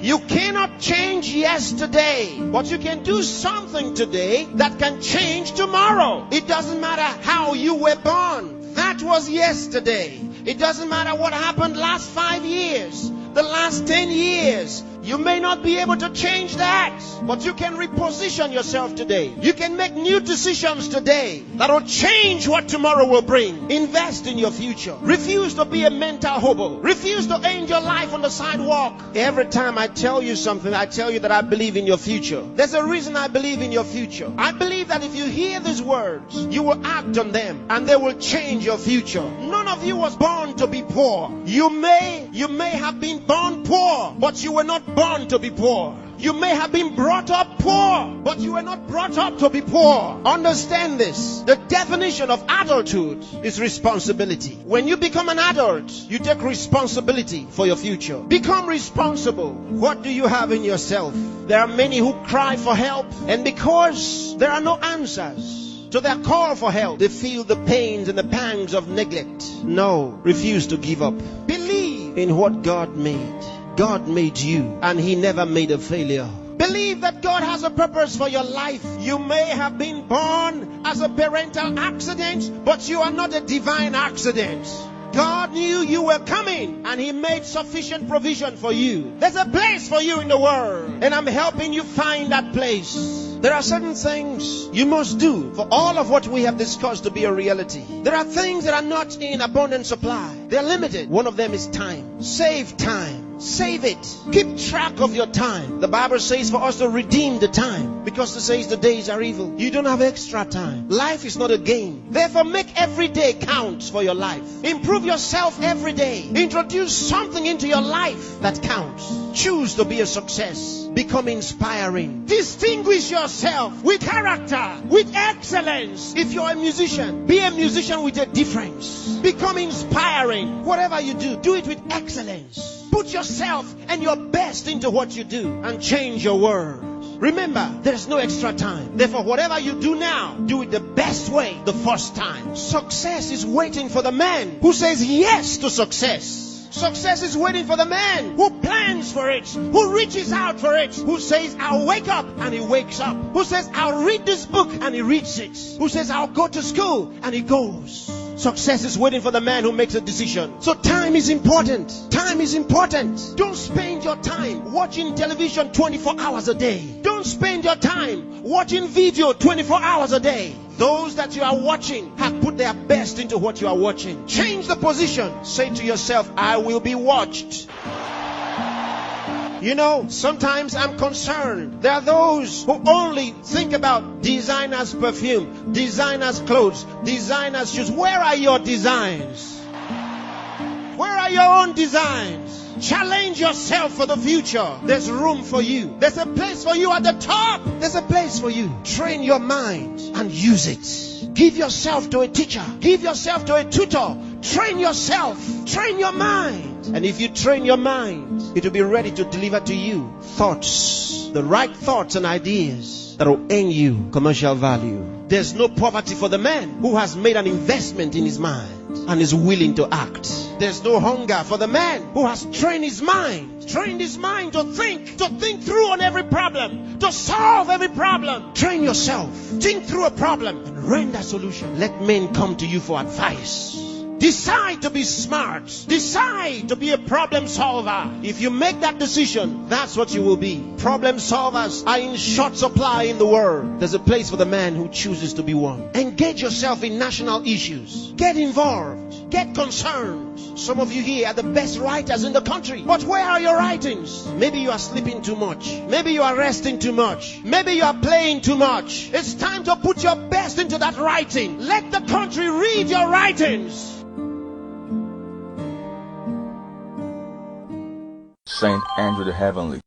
You cannot change yesterday, but you can do something today that can change tomorrow. It doesn't matter how you were born. That was yesterday. It doesn't matter what happened last 5 years, the last 10 years. You may not be able to change that, but you can reposition yourself today. You can make new decisions today that will change what tomorrow will bring. Invest in your future. Refuse to be a mental hobo. Refuse to end your life on the sidewalk. Every time I tell you something, I tell you that I believe in your future. There's a reason I believe in your future. I believe that if you hear these words, you will act on them and they will change your future. None of you was born to be poor. You may have been born poor, but you were not born to be poor. You may have been brought up poor, but you were not brought up to be poor. Understand this. The definition of adulthood is responsibility. When you become an adult, you take responsibility for your future. Become responsible. What do you have in yourself? There are many who cry for help, and because there are no answers to their call for help, they feel the pains and the pangs of neglect. No, refuse to give up. Believe in what God made. God made you, and He never made a failure. Believe that God has a purpose for your life. You may have been born as a parental accident, but you are not a divine accident. God knew you were coming, and He made sufficient provision for you. There's a place for you in the world, and I'm helping you find that place. There are certain things you must do for all of what we have discussed to be a reality. There are things that are not in abundant supply. They're limited. One of them is time. Save time. Save it. Keep track of your time. The Bible says for us to redeem the time, because it says the days are evil. You don't have extra time. Life is not a game. Therefore, make every day count for your life. Improve yourself every day. Introduce something into your life that counts. Choose to be a success. Become inspiring. Distinguish yourself with character, with excellence. If you're a musician, be a musician with a difference. Become inspiring. Whatever you do, do it with excellence. Put yourself and your best into what you do and change your world. Remember, there is no extra time. Therefore, whatever you do now, do it the best way the first time. Success is waiting for the man who says yes to success. Success is waiting for the man who plans for it, who reaches out for it, who says, I'll wake up, and he wakes up, who says, I'll read this book, and he reads it, who says, I'll go to school, and he goes. Success is waiting for the man who makes a decision. So time is important. Time is important. Don't spend your time watching television 24 hours a day. Don't spend your time watching video 24 hours a day. Those that you are watching have put their best into what you are watching. Change the position. Say to yourself, I will be watched. You know, sometimes I'm concerned. There are those who only think about designers' perfume, designers' clothes, designers' shoes. Where are your designs? Where are your own designs? Challenge yourself for the future. There's room for you. There's a place for you at the top. There's a place for you. Train your mind and use it. Give yourself to a teacher. Give yourself to a tutor. Train yourself. Train your mind. And if you train your mind, it will be ready to deliver to you thoughts, the right thoughts and ideas that will earn you commercial value. There's no poverty for the man who has made an investment in his mind and is willing to act. There's no hunger for the man who has trained his mind to think through on every problem, to solve every problem. Train yourself. Think through a problem and render a solution. Let men come to you for advice. Decide to be smart. Decide to be a problem solver. If you make that decision, that's what you will be. Problem solvers are in short supply in the world. There's a place for the man who chooses to be one. Engage yourself in national issues. Get involved. Get concerned. Some of you here are the best writers in the country. But where are your writings? Maybe you are sleeping too much. Maybe you are resting too much. Maybe you are playing too much. It's time to put your best into that writing. Let the country read your writings. Saint Andrew the Heavenly.